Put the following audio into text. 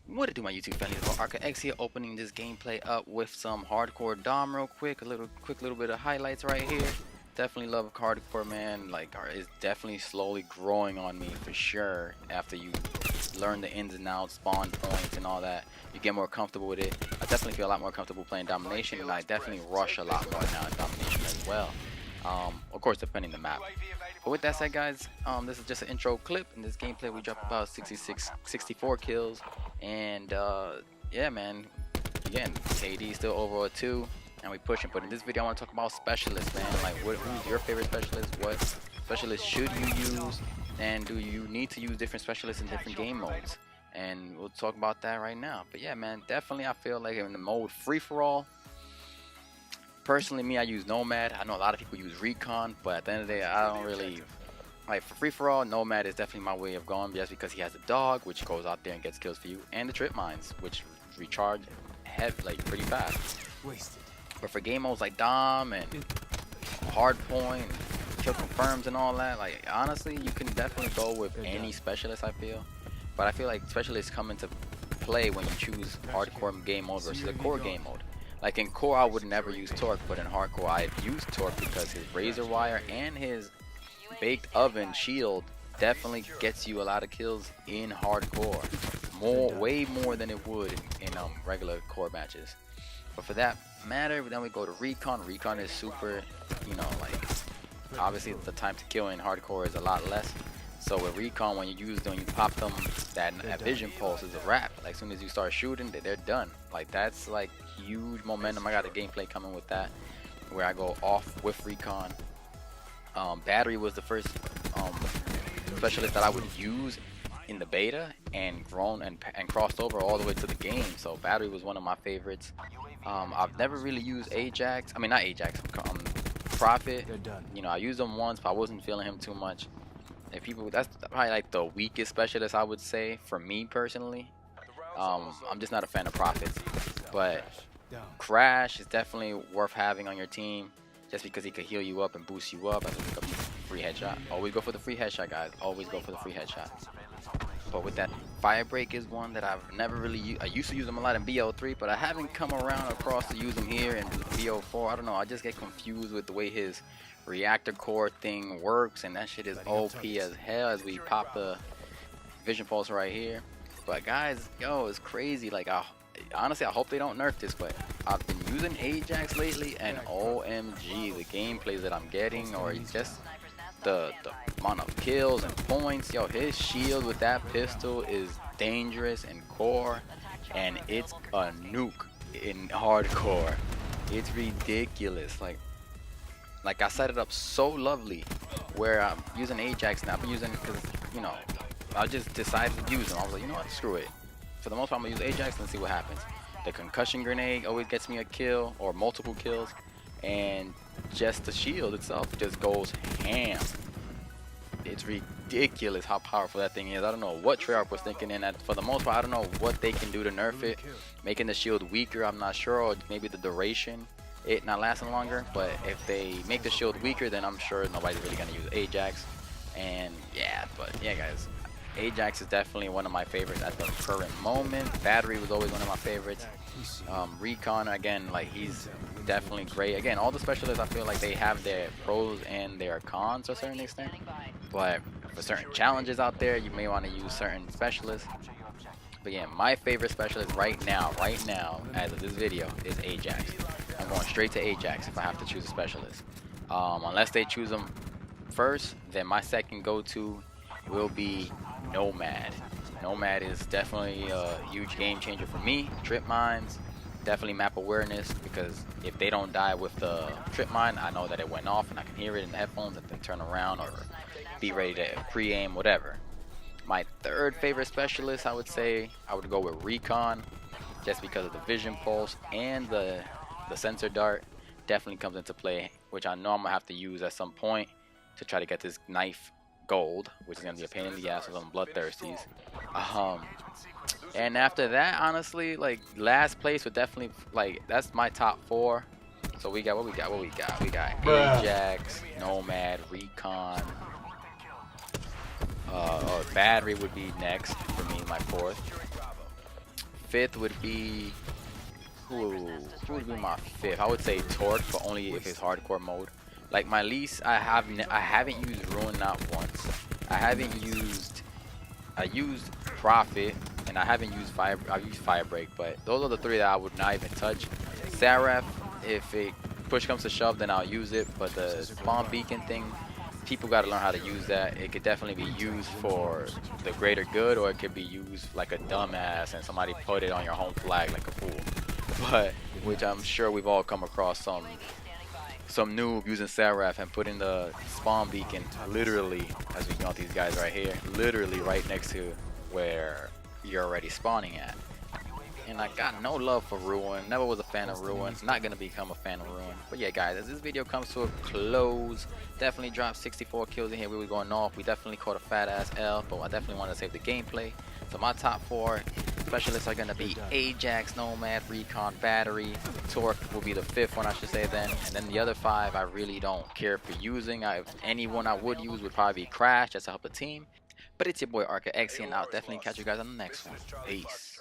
What it do, my YouTube family? It's Arca X here, opening this gameplay up with some hardcore Dom real quick. Quick little bit of highlights right here. Definitely love hardcore, man. Like, it's definitely slowly growing on me for sure. After you learn the ins and outs, spawn points, and all that, you get more comfortable with it. I definitely feel a lot more comfortable playing domination, and I definitely rush a lot more now in domination as well. Of course, depending the map. But with that said, guys, this is just an intro clip. In this gameplay, we dropped about 64 kills. And yeah, man, again, KD still over 2, and we pushing. But in this video, I want to talk about specialists, man. Like, who's your favorite specialist? What specialist should you use? And do you need to use different specialists in different game modes? And we'll talk about that right now. But yeah, man, definitely I feel like in the mode free-for-all, personally, me, I use Nomad. I know a lot of people use Recon, but at the end of the day, I don't really like for free-for-all. Nomad is definitely my way of going, just because he has a dog, which goes out there and gets kills for you, and the trip mines, which recharge like pretty fast. But for game modes like Dom and Hardpoint, kill confirms and all that, like honestly, you can definitely go with any specialist, I feel. But I feel like specialists come into play when you choose hardcore game mode versus a core game mode. Like in core, I would never use Torque, but in hardcore, I've used Torque because his razor wire and his baked oven shield definitely gets you a lot of kills in hardcore. Way more than it would in regular core matches. But for that matter, then we go to Recon. Recon is super, you know, like obviously the time to kill in hardcore is a lot less. So with Recon, when you pop them, that vision pulse is a wrap. Like as soon as you start shooting, they're done. Like that's like huge momentum. I got a gameplay coming with that, where I go off with Recon. Battery was the first specialist that I would use in the beta, and grown and crossed over all the way to the game. So Battery was one of my favorites. I've never really used Ajax. I mean, not Ajax. Prophet. You know, I used him once, but I wasn't feeling him too much. And people, that's probably like the weakest specialist I would say for me personally. I'm just not a fan of Prophets, but Crash is definitely worth having on your team, just because he could heal you up and boost you up as a free headshot. Always go for the free headshot, guys. Always go for the free headshot. But with that, Firebreak is one that I've never really used. I used to use them a lot in BO3, but I haven't come around across to use them here in BO4. I don't know. I just get confused with the way his reactor core thing works, and that shit is OP as hell as we pop the vision pulse right here. But guys, yo, it's crazy. Like, honestly, I hope they don't nerf this, but I've been using Ajax lately, and OMG, the gameplays that I'm getting, or just the amount of kills and points. Yo, his shield with that pistol is dangerous in core, and it's a nuke in hardcore. It's ridiculous. Like I set it up so lovely, where I'm using Ajax now. I've been using it because, you know, I just decided to use them. I was like, you know what, screw it. For the most part, I'm gonna use Ajax and see what happens. The concussion grenade always gets me a kill or multiple kills, and just the shield itself just goes ham. It's ridiculous how powerful that thing is. I don't know what Treyarch was thinking in that. For the most part, I don't know what they can do to nerf it. Making the shield weaker, I'm not sure, or maybe the duration, it not lasting longer. But if they make the shield weaker, then I'm sure nobody's really gonna use Ajax. And yeah, but yeah, guys, Ajax is definitely one of my favorites at the current moment. Battery was always one of my favorites. Recon, again, like he's definitely great. Again, all the specialists, I feel like they have their pros and their cons to a certain extent. But for certain challenges out there, you may want to use certain specialists. But yeah, my favorite specialist right now, as of this video, is Ajax. I'm going straight to Ajax if I have to choose a specialist. Unless they choose them first, then my second go-to will be Nomad. Nomad is definitely a huge game changer for me. Trip mines, definitely map awareness, because if they don't die with the trip mine, I know that it went off and I can hear it in the headphones and then turn around or be ready to pre-aim, whatever. My third favorite specialist, I would say, I would go with Recon, just because of the vision pulse and the sensor dart definitely comes into play, which I know I'm gonna have to use at some point to try to get this knife gold, which is gonna be a pain in the ass with some bloodthirsties. And after that, honestly, like last place would definitely, like, that's my top 4. So we got we got Ajax, Nomad, Recon, or Battery would be next for me, my 4th. fifth would be who would be my fifth? I would say Torque, but only if it's hardcore mode. Like my least, I haven't used Ruin not once. I haven't used I used Prophet, and I haven't used Fire. I've used Firebreak, but those are the three that I would not even touch. Seraph, if it push comes to shove, then I'll use it. But the spawn beacon thing, people got to learn how to use that. It could definitely be used for the greater good, or it could be used like a dumbass and somebody put it on your home flag like a fool. But which I'm sure we've all come across some noob using Seraph and putting the spawn beacon literally, as we got these guys right here, literally right next to where you're already spawning at. And I got no love for Ruin, never was a fan of Ruin, not gonna become a fan of Ruin. But yeah guys, as this video comes to a close, definitely dropped 64 kills in here. We were going off, we definitely caught a fat ass L, but I definitely want to save the gameplay. So my top 4 specialists are going to be Ajax, Nomad, Recon, Battery. Torque will be the 5th one, I should say then. And then the other 5 I really don't care for using. If anyone I would use would probably be Crash, just to help the team. But it's your boy Arca X, and I'll definitely catch you guys on the next one. Peace.